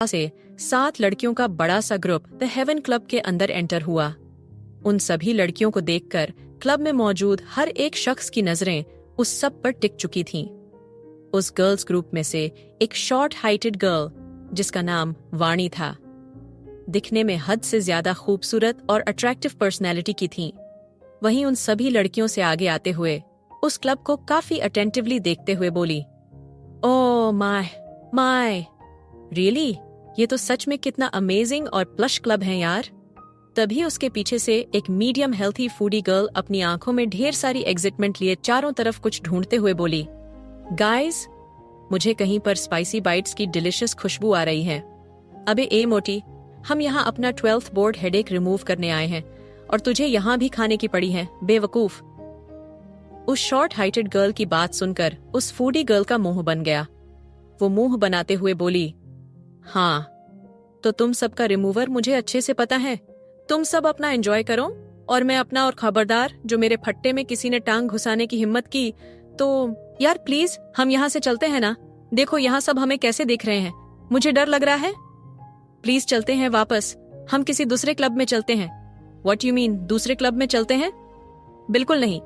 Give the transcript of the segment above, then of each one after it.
से 7 लड़कियों का बड़ा सा ग्रुप द हेवन क्लब के अंदर एंटर हुआ। उन सभी लड़कियों को देखकर क्लब में मौजूद हर एक शख्स की नजरें उस सब पर टिक चुकी थीं। उस गर्ल्स ग्रुप में से एक शॉर्ट हाइटेड गर्ल जिसका नाम वाणी था, दिखने में हद से ज्यादा खूबसूरत और अट्रैक्टिव पर्सनैलिटी की थी। वहीं उन सभी लड़कियों से आगे आते हुए उस क्लब को काफी अटेंटिवली देखते हुए बोली, ओह माय रियली, ये तो सच में कितना अमेजिंग और प्लश क्लब है यार। तभी उसके पीछे से एक मीडियम हेल्थी फूडी गर्ल अपनी आंखों में ढेर सारी एग्जिटमेंट लिए चारों तरफ कुछ ढूंढते हुए बोली, गाइस, मुझे कहीं पर स्पाइसी बाइट्स की डिलिशियस खुशबू आ रही है। अबे ए मोटी, हम यहाँ अपना 12th बोर्ड हेडेक रिमूव करने आए हैं और तुझे यहाँ भी खाने की पड़ी है, बेवकूफ। उस शॉर्ट हाइटेड गर्ल की बात सुनकर उस फूडी गर्ल का मुंह बन गया। वो मुंह बनाते हुए बोली, हाँ तो तुम सबका रिमूवर मुझे अच्छे से पता है। तुम सब अपना एंजॉय करो और मैं अपना, और खबरदार जो मेरे फट्टे में किसी ने टांग घुसाने की हिम्मत की तो यार प्लीज हम यहाँ से चलते हैं ना। देखो यहाँ सब हमें कैसे देख रहे हैं, मुझे डर लग रहा है। प्लीज चलते हैं वापस, हम किसी दूसरे क्लब में चलते हैं। व्हाट यू मीन, दूसरे क्लब में चलते हैं? बिल्कुल नहीं,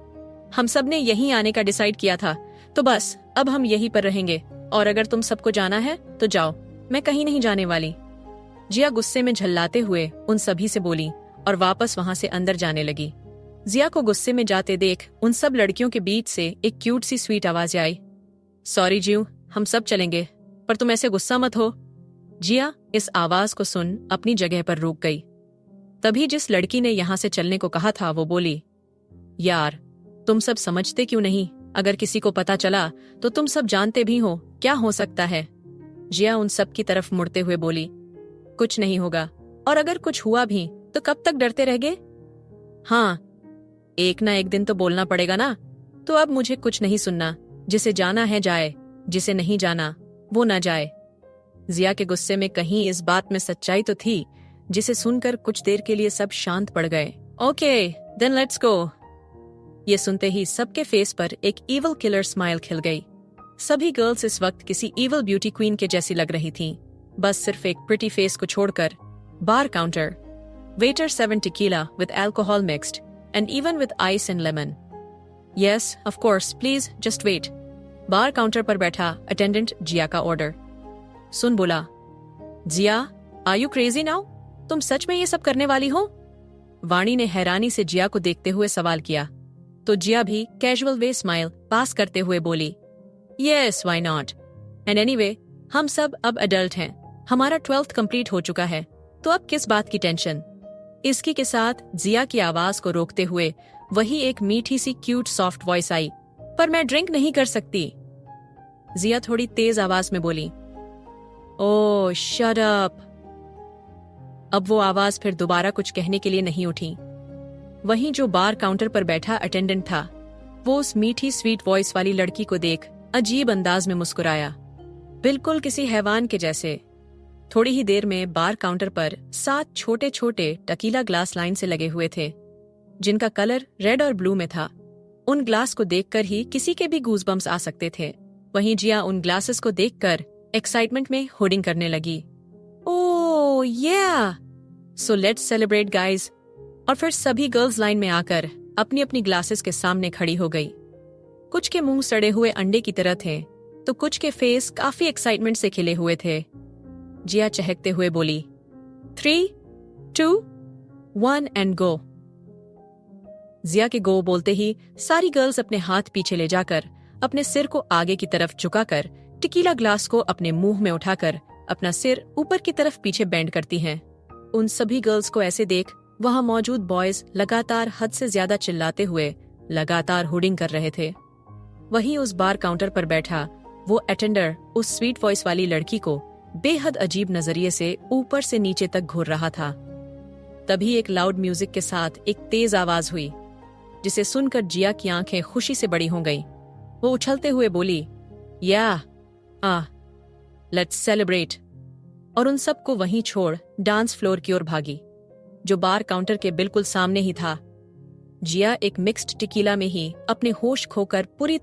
हम सब ने यहीं आने का डिसाइड किया था, तो बस अब हम यहीं पर रहेंगे और अगर तुम सबको जाना है तो जाओ, मैं कहीं नहीं जाने वाली। जिया गुस्से में झल्लाते हुए उन सभी से बोली और वापस वहां से अंदर जाने लगी। जिया को गुस्से में जाते देख उन सब लड़कियों के बीच से एक क्यूट सी स्वीट आवाज आई, सॉरी जियो, हम सब चलेंगे, पर तुम ऐसे गुस्सा मत हो। जिया इस आवाज को सुन अपनी जगह पर रुक गई। तभी जिस लड़की ने यहाँ से चलने को कहा था वो बोली, यार तुम सब समझते क्यों नहीं? अगर किसी को पता चला तो तुम सब जानते भी हो क्या हो सकता है। जिया उन सब की तरफ मुड़ते हुए बोली, कुछ नहीं होगा, और अगर कुछ हुआ भी तो कब तक डरते रह गए? हाँ, एक ना एक दिन तो बोलना पड़ेगा ना। तो अब मुझे कुछ नहीं सुनना, जिसे जाना है जाए, जिसे नहीं जाना वो ना जाए। जिया के गुस्से में कहीं इस बात में सच्चाई तो थी, जिसे सुनकर कुछ देर के लिए सब शांत पड़ गए। Okay then let's go. ये सुनते ही सबके फेस पर एक इवल किलर स्माइल खिल गई। सभी गर्ल्स इस वक्त किसी इवल ब्यूटी क्वीन के जैसी लग रही थीं, बस सिर्फ एक प्रिटी फेस को छोड़कर। Bar counter waiter 7 tequila with alcohol mixed and even with ice and lemon. Yes of course, please just wait. Bar counter पर बैठा अटेंडेंट जिया का ऑर्डर सुन बोला, Jiya are you crazy now? तुम सच में ये सब करने वाली हो? वाणी ने हैरानी से जिया को देखते हुए सवाल किया, तो जिया भी कैजुअल वे स्माइल पास करते हुए बोली, yes why not, and anyway हम सब अब अडल्ट हैं, हमारा 12th कंप्लीट हो चुका है, तो अब किस बात की टेंशन। इसकी के साथ जिया की आवाज को रोकते हुए वही एक मीठी सी क्यूट सॉफ्ट वॉइस आई, पर मैं ड्रिंक नहीं कर सकती। जिया थोड़ी तेज आवाज में बोली, ओह शट अप। अब वो आवाज फिर दोबारा कुछ कहने के लिए नहीं उठी। वहीं जो बार काउंटर पर बैठा अटेंडेंट था, वो उस मीठी स्वीट वॉइस वाली लड़की को देख अजीब अंदाज में मुस्कुराया, बिल्कुल किसी हैवान के जैसे। थोड़ी ही देर में बार काउंटर पर 7 छोटे छोटे टकीला ग्लास लाइन से लगे हुए थे, जिनका कलर रेड और ब्लू में था। उन ग्लास को देखकर ही किसी के भी गूज़बम्स आ सकते थे। वहीं जिया उन ग्लासेस को देखकर एक्साइटमेंट में होर्डिंग करने लगी, ओह yeah! So let's celebrate guys. और फिर सभी गर्ल्स लाइन में आकर अपनी अपनी ग्लासेस के सामने खड़ी हो गई। कुछ के मुंह सड़े हुए अंडे की तरह थे, तो कुछ के फेस काफी एक्साइटमेंट से खिले हुए थे। जिया चहकते हुए बोली, 3, 2, 1 एंड गो। जिया के गो बोलते ही सारी गर्ल्स अपने हाथ पीछे ले जाकर अपने सिर को आगे की तरफ झुकाकर टिकीला ग्लास को अपने मुंह में उठाकर अपना सिर ऊपर की तरफ पीछे बेंड करती हैं। उन सभी गर्ल्स को ऐसे देख वहां मौजूद बॉयज लगातार हद से ज्यादा चिल्लाते हुए लगातार हुडिंग कर रहे थे। वहीं उस बार काउंटर पर बैठा वो अटेंडर उस स्वीट वॉइस वाली लड़की को बेहद अजीब नजरिए से ऊपर से नीचे तक घूर रहा था। तभी एक लाउड म्यूजिक के साथ एक तेज आवाज हुई, जिसे सुनकर जिया की आंखें खुशी से बड़ी हो गईं। वो उछलते हुए बोली, या लेट्स सेलिब्रेट, और उन सबको वहीं छोड़ डांस फ्लोर की ओर भागी, जो बार काउंटर के बिल्कुल सामने ही था। जिया एक मिक्स्ड टीकीला में ही अपने होश खोकर पूरी